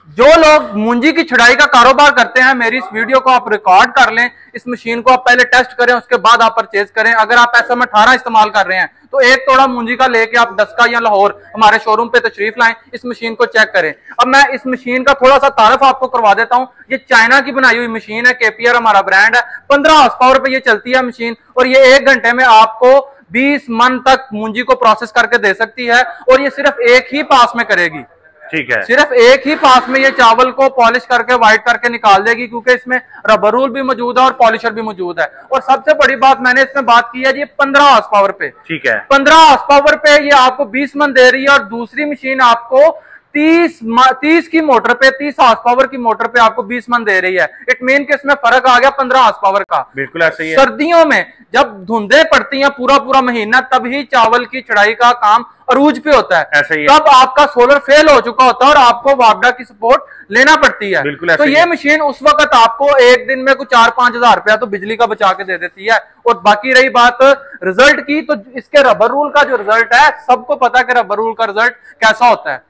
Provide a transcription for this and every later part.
जो लोग मूंजी की छुड़ाई का कारोबार करते हैं, मेरी इस वीडियो को आप रिकॉर्ड कर लें, इस मशीन को आप पहले टेस्ट करें, उसके बाद आप परचेज करें। अगर आप SM18 इस्तेमाल कर रहे हैं तो एक तोड़ा मूंजी का लेके आप डस्का या लाहौर हमारे शोरूम पे तशरीफ लाएं, इस मशीन को चेक करें। अब मैं इस मशीन का थोड़ा सा तारुफ आपको करवा देता हूं। ये चाइना की बनाई हुई मशीन है, KPR हमारा ब्रांड है। 15 हॉर्स पावर पे ये चलती है मशीन, और ये 1 घंटे में आपको 20 मन तक मूंजी को प्रोसेस करके दे सकती है, और ये सिर्फ एक ही पास में करेगी। ठीक है, सिर्फ एक ही पास में ये चावल को पॉलिश करके व्हाइट करके निकाल देगी, क्योंकि इसमें रबर रूल भी मौजूद है और पॉलिशर भी मौजूद है। और सबसे बड़ी बात मैंने इसमें बात की है जी 15 हॉर्स पावर पे। ठीक है, 15 हॉर्स पावर पे ये आपको 20 मन दे रही है, और दूसरी मशीन आपको 30 की मोटर पे, 30 हॉर्स पावर की मोटर पे आपको 20 मन दे रही है। इट मीन कि इसमें फर्क आ गया 15 हॉर्स पावर का। बिल्कुल ऐसा ही है। सर्दियों में जब धुंधे पड़ती हैं पूरा महीना, तभी चावल की चढ़ाई का काम अरूज पे होता है। ऐसा ही है। तब आपका सोलर फेल हो चुका होता है और आपको वापडा की सपोर्ट लेना पड़ती है। बिल्कुल तो ये मशीन उस वक्त आपको एक दिन में कुछ 4-5 हजार रुपया तो बिजली का बचा के दे देती है। और बाकी रही बात रिजल्ट की, तो इसके रबर रूल का जो रिजल्ट है, सबको पता है कि रबर रूल का रिजल्ट कैसा होता है।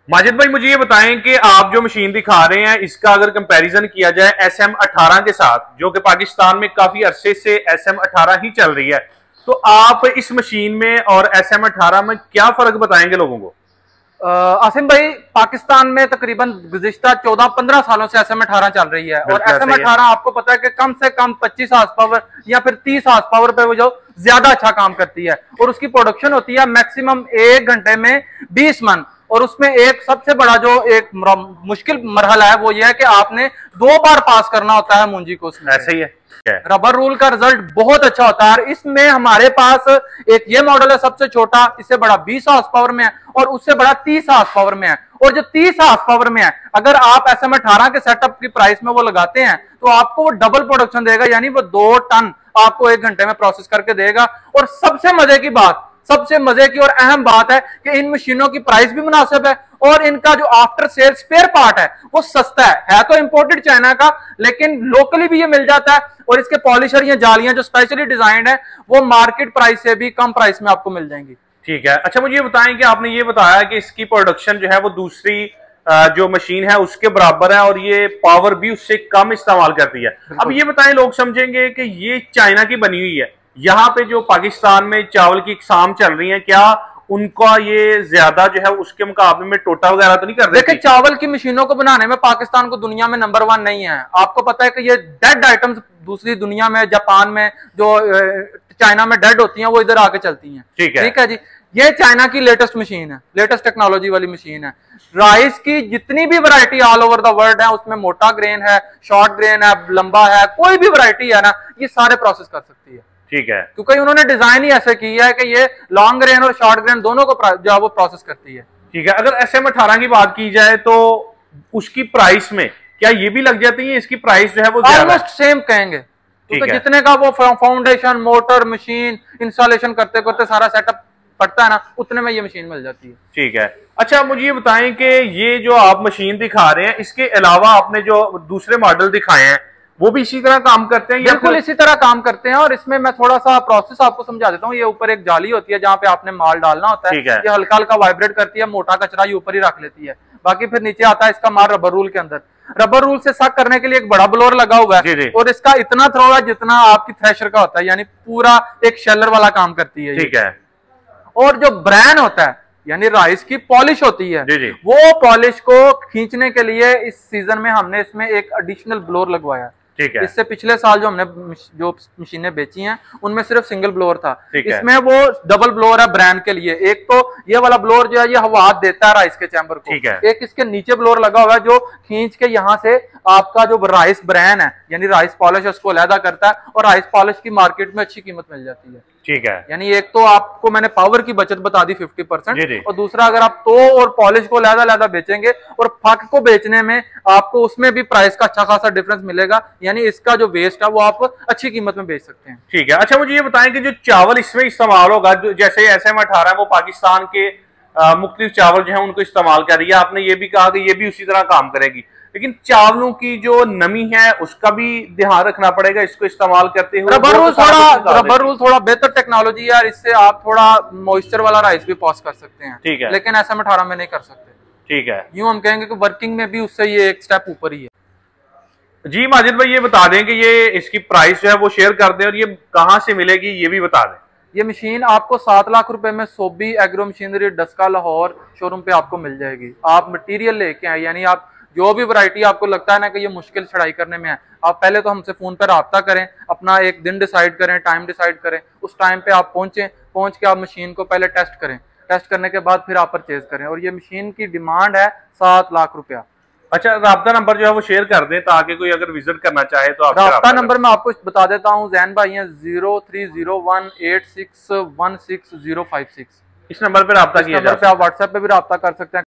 माजिद भाई, मुझे ये बताएं कि आप जो मशीन दिखा रहे हैं, इसका अगर कंपैरिजन किया जाए SM18 के साथ, जो कि पाकिस्तान में काफी अरसे से SM18 ही चल रही है, तो आप इस मशीन में और SM18 में क्या फर्क बताएंगे लोगों को? आसिम भाई, पाकिस्तान में तकरीबन गुज़िश्ता 14-15 सालों से SM18 चल रही है, और SM18 आपको पता है कि कम से कम 25 हॉर्स पावर या फिर 30 हॉर्स पावर पे वो जो ज्यादा अच्छा काम करती है, और उसकी प्रोडक्शन होती है मैक्सिमम 1 घंटे में 20 मन। और उसमें एक सबसे बड़ा जो एक मुश्किल मरहला है वो ये है कि आपने 2 बार पास करना होता है मूंजी को उसमें। ऐसा ही है। रबर रूल का रिजल्ट बहुत अच्छा होता है। इसमें हमारे पास एक ये मॉडल है सबसे छोटा, इससे बड़ा 20 हॉर्स पावर में है, और उससे बड़ा 30 हॉर्स पावर में है। और जो 30 हॉर्स पावर में है, अगर आप SM18 के सेटअप की प्राइस में वो लगाते हैं तो आपको वो डबल प्रोडक्शन देगा, यानी वो 2 टन आपको 1 घंटे में प्रोसेस करके देगा। और सबसे मजे की बात, सबसे मजे की और अहम बात है कि इन मशीनों की प्राइस भी मुनासिब है, और इनका जो आफ्टर सेल स्पेयर पार्ट है वो सस्ता है तो इंपोर्टेड चाइना का, लेकिन लोकली भी ये मिल जाता है। और इसके पॉलिशर या जालियां जो स्पेशली डिजाइंड है वो मार्केट प्राइस से भी कम प्राइस में आपको मिल जाएंगी। ठीक है। अच्छा, मुझे ये बताएं कि आपने ये बताया कि इसकी प्रोडक्शन जो है वो दूसरी जो मशीन है उसके बराबर है, और ये पावर भी उससे कम इस्तेमाल करती है। अब ये बताएं, लोग समझेंगे कि ये चाइना की बनी हुई है, यहाँ पे जो पाकिस्तान में चावल की इकसाम चल रही है, क्या उनका ये ज्यादा जो है उसके मुकाबले में टोटा वगैरह तो नहीं कर रहे? देखिए, चावल की मशीनों को बनाने में पाकिस्तान को दुनिया में नंबर 1 नहीं है। आपको पता है कि ये डेड आइटम्स दूसरी दुनिया में, जापान में, जो चाइना में डेड होती हैं, वो इधर आके चलती हैं। ठीक है जी। ये चाइना की लेटेस्ट मशीन है, लेटेस्ट टेक्नोलॉजी वाली मशीन है। राइस की जितनी भी variety all over the world है, उसमें मोटा ग्रेन है, शॉर्ट ग्रेन है, लंबा है, कोई भी वैरायटी है ना, ये सारे प्रोसेस कर सकती है। ठीक है, क्योंकि उन्होंने डिजाइन ही ऐसे की है कि ये लॉन्ग ग्रेन और शॉर्ट ग्रेन दोनों को जो है वो प्रोसेस करती है। ठीक है। अगर SM18 की बात की जाए तो उसकी प्राइस में क्या ये भी लग जाती है? इसकी प्राइस जो है वो ऑलमोस्ट सेम कहेंगे, क्योंकि जितने का वो फाउंडेशन, मोटर, मशीन इंस्टॉलेशन करते करते सारा सेटअप पड़ता है ना, उतने में ये मशीन मिल जाती है। ठीक है। अच्छा, मुझे ये बताएं कि ये जो आप मशीन दिखा रहे हैं, इसके अलावा आपने जो दूसरे मॉडल दिखाए हैं वो भी इसी तरह काम करते हैं? बिल्कुल इसी तरह काम करते हैं, और इसमें मैं थोड़ा सा प्रोसेस आपको समझा देता हूँ। ये ऊपर एक जाली होती है जहाँ पे आपने माल डालना होता है। ये हल्का हल्का वाइब्रेट करती है, मोटा कचरा ये ऊपर ही रख लेती है, बाकी फिर नीचे आता है इसका माल रबर रूल के अंदर। रबर रूल से सक करने के लिए एक बड़ा ब्लोअर लगा हुआ है, और इसका इतना थ्रो है जितना आपकी थ्रेशर का होता है, यानी पूरा एक शेलर वाला काम करती है। ठीक है। और जो ब्रांड होता है, यानी राइस की पॉलिश होती है, वो पॉलिश को खींचने के लिए इस सीजन में हमने इसमें एक एडिशनल ब्लोअर लगवाया। ठीक है। इससे पिछले साल जो हमने जो मशीनें बेची हैं उनमें सिर्फ सिंगल ब्लोअर था, इसमें वो डबल ब्लोअर है ब्रांड के लिए। एक तो ये वाला ब्लोअर जो है ये हवा देता है राइस के चैम्बर को, एक इसके नीचे ब्लोअर लगा हुआ है जो खींच के यहाँ से आपका जो राइस ब्रांड है यानी राइस पॉलिश उसको अलहदा करता है, और राइस पॉलिश की मार्केट में अच्छी कीमत मिल जाती है। ठीक है। यानी एक तो आपको मैंने पावर की बचत बता दी 50%, और दूसरा अगर आप तो और पॉलिश को लहदा बेचेंगे और फक को बेचने में आपको उसमें भी प्राइस का अच्छा खासा डिफरेंस मिलेगा, यानी इसका जो वेस्ट है वो आप अच्छी कीमत में बेच सकते हैं। ठीक है। अच्छा, मुझे ये बताएं कि जो चावल इसमें इस्तेमाल होगा, जैसे SM18 है वो पाकिस्तान के मुख्तलिफ चावल जो है उनको इस्तेमाल कर रही है, आपने ये भी कहा कि ये भी उसी तरह काम करेगी, लेकिन चावलों की जो नमी है उसका भी ध्यान रखना पड़ेगा इसको इस्तेमाल करते हुए। रबर रूल थोड़ा बेहतर टेक्नोलॉजी है, इससे आप थोड़ा मॉइस्चर वाला राइस भी पॉस कर सकते हैं। ठीक है। लेकिन SM18 में नहीं कर सकते। ठीक है, यूं हम कहेंगे कि वर्किंग में भी उससे ये एक स्टेप ऊपर ही है। जी माजिद भाई ये बता दें कि ये इसकी प्राइस जो है वो शेयर कर दें और ये कहाँ से मिलेगी ये भी बता दें। ये मशीन आपको 7 लाख रुपए में Sobi agro machinery Daska Lahore showroom पे आपको मिल जाएगी। आप मटेरियल लेके आए, यानी आप जो भी वैरायटी आपको लगता है ना कि ये मुश्किल चढ़ाई करने में है, आप पहले तो हमसे फोन पर राब्ता करें, अपना एक दिन डिसाइड करें, टाइम डिसाइड करें, उस टाइम पे आप पहुंचे, पहुंच के आप मशीन को पहले टेस्ट करें, टेस्ट करने के बाद फिर आप परचेज करें। और ये मशीन की डिमांड है 7 लाख रुपया। अच्छा, राब्ता नंबर जो है वो शेयर कर दें ताकि कोई अगर विजिट करना चाहे तो आप राब्ता नंबर मैं आपको बता देता हूँ जैन भाई है 030186160556। इस नंबर पर राब्ता किया जाए, आप व्हाट्सएप पे भी राब्ता कर सकते हैं।